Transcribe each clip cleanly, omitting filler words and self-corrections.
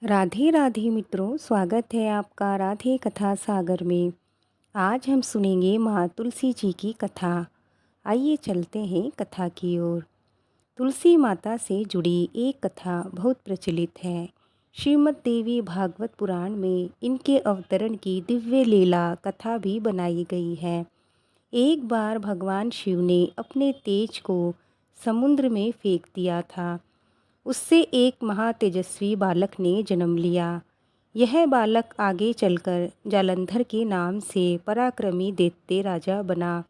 राधे राधे मित्रों, स्वागत है आपका राधे कथा सागर में। आज हम सुनेंगे माँ तुलसी जी की कथा। आइए चलते हैं कथा की ओर। तुलसी माता से जुड़ी एक कथा बहुत प्रचलित है। श्रीमद् देवी भागवत पुराण में इनके अवतरण की दिव्य लीला कथा भी बनाई गई है। एक बार भगवान शिव ने अपने तेज को समुद्र में फेंक दिया था। उससे एक महातेजस्वी बालक ने जन्म लिया। यह बालक आगे चलकर जालंधर के नाम से पराक्रमी दैत्य राजा बना।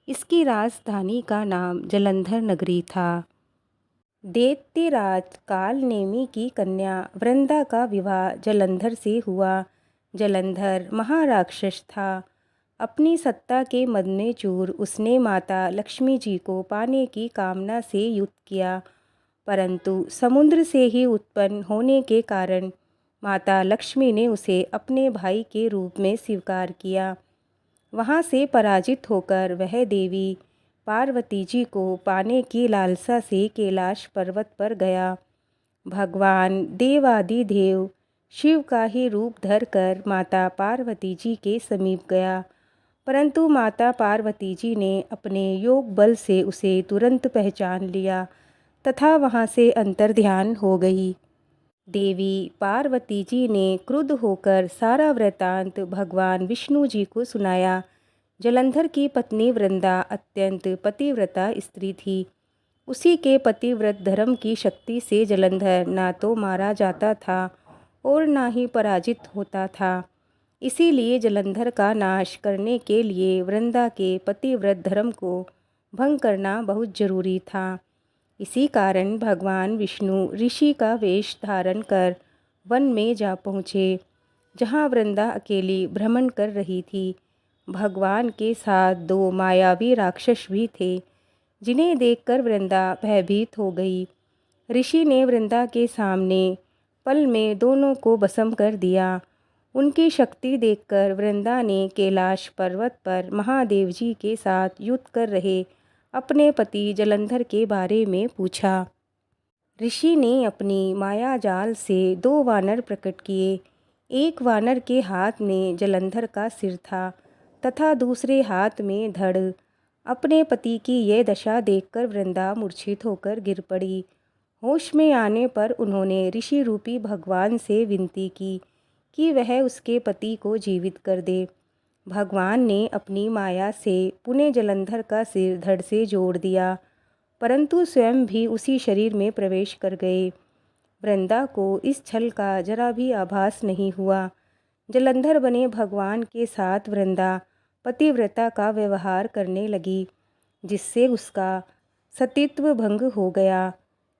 इसकी राजधानी का नाम जालंधर नगरी था। दैत्यराज कालनेमी की कन्या वृंदा का विवाह जालंधर से हुआ। जालंधर महाराक्षस था। अपनी सत्ता के मद में चूर उसने माता लक्ष्मी जी को पाने की कामना से युद्ध किया, परंतु समुद्र से ही उत्पन्न होने के कारण माता लक्ष्मी ने उसे अपने भाई के रूप में स्वीकार किया। वहाँ से पराजित होकर वह देवी पार्वती जी को पाने की लालसा से कैलाश पर्वत पर गया। भगवान देवादिदेव शिव का ही रूप धरकर माता पार्वती जी के समीप गया, परंतु माता पार्वती जी ने अपने योग बल से उसे तुरंत पहचान लिया तथा वहाँ से अंतर्ध्यान हो गई। देवी पार्वती जी ने क्रुद्ध होकर सारा वृतांत भगवान विष्णु जी को सुनाया। जालंधर की पत्नी वृंदा अत्यंत पतिव्रता स्त्री थी। उसी के पतिव्रत धर्म की शक्ति से जालंधर ना तो मारा जाता था और ना ही पराजित होता था। इसीलिए जालंधर का नाश करने के लिए वृंदा के पतिव्रत धर्म को भंग करना बहुत जरूरी था। इसी कारण भगवान विष्णु ऋषि का वेश धारण कर वन में जा पहुँचे, जहाँ वृंदा अकेली भ्रमण कर रही थी। भगवान के साथ दो मायावी राक्षस भी थे, जिन्हें देखकर वृंदा भयभीत हो गई। ऋषि ने वृंदा के सामने पल में दोनों को भस्म कर दिया। उनकी शक्ति देखकर वृंदा ने कैलाश पर्वत पर महादेव जी के साथ युद्ध कर रहे अपने पति जालंधर के बारे में पूछा। ऋषि ने अपनी माया जाल से दो वानर प्रकट किए। एक वानर के हाथ में जालंधर का सिर था तथा दूसरे हाथ में धड़। अपने पति की यह दशा देखकर वृंदा मूर्छित होकर गिर पड़ी। होश में आने पर उन्होंने ऋषि रूपी भगवान से विनती की कि वह उसके पति को जीवित कर दे। भगवान ने अपनी माया से पुनः जालंधर का सिर धड़ से जोड़ दिया, परंतु स्वयं भी उसी शरीर में प्रवेश कर गए। वृंदा को इस छल का जरा भी आभास नहीं हुआ। जालंधर बने भगवान के साथ वृंदा पतिव्रता का व्यवहार करने लगी, जिससे उसका सतीत्व भंग हो गया।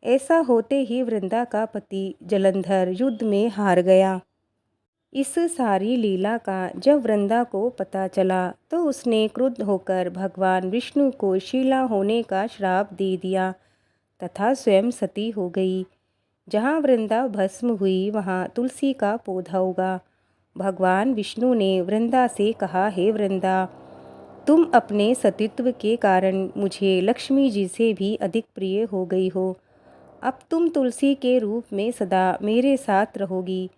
ऐसा होते ही वृंदा का पति जालंधर युद्ध में हार गया। इस सारी लीला का जब वृंदा को पता चला तो उसने क्रुद्ध होकर भगवान विष्णु को शीला होने का श्राप दे दिया तथा स्वयं सती हो गई। जहाँ वृंदा भस्म हुई वहाँ तुलसी का पौधा उगा। भगवान विष्णु ने वृंदा से कहा, हे वृंदा, तुम अपने सतीत्व के कारण मुझे लक्ष्मी जी से भी अधिक प्रिय हो गई हो। अब तुम तुलसी के रूप में सदा मेरे साथ रहोगी।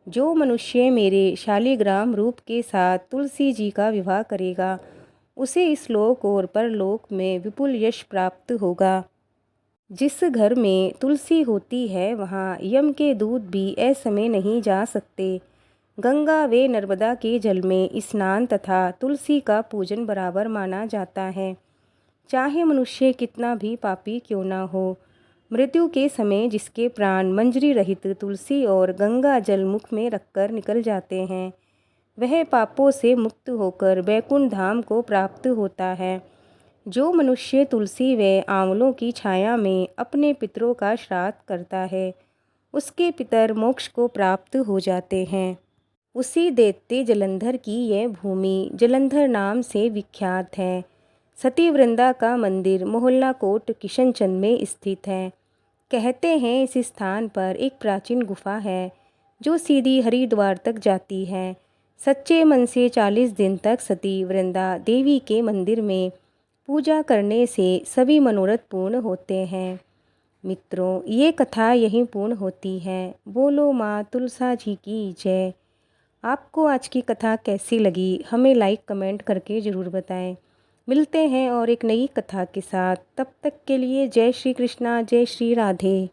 जो मनुष्य मेरे शालिग्राम रूप के साथ तुलसी जी का विवाह करेगा, उसे इस लोक और परलोक में विपुल यश प्राप्त होगा। जिस घर में तुलसी होती है वहाँ यम के दूत भी असमय नहीं जा सकते। गंगा व नर्मदा के जल में स्नान तथा तुलसी का पूजन बराबर माना जाता है, चाहे मनुष्य कितना भी पापी क्यों ना हो। मृत्यु के समय जिसके प्राण मंजरी रहित तुलसी और गंगा जल मुख में रखकर निकल जाते हैं, वह पापों से मुक्त होकर बैकुंठ धाम को प्राप्त होता है। जो मनुष्य तुलसी व आंवलों की छाया में अपने पितरों का श्राद्ध करता है, उसके पितर मोक्ष को प्राप्त हो जाते हैं। उसी दैत्य जालंधर की यह भूमि जालंधर नाम से विख्यात है। सती वृंदा का मंदिर मोहल्ला कोट किशनचंद में स्थित है। कहते हैं इस स्थान पर एक प्राचीन गुफा है जो सीधी हरिद्वार तक जाती है। सच्चे मन से 40 दिन तक सती वृंदा देवी के मंदिर में पूजा करने से सभी मनोरथ पूर्ण होते हैं। मित्रों, ये कथा यहीं पूर्ण होती है। बोलो माँ तुलसा जी की जय। आपको आज की कथा कैसी लगी हमें लाइक कमेंट करके ज़रूर बताएं। मिलते हैं और एक नई कथा के साथ। तब तक के लिए जय श्री कृष्णा, जय श्री राधे।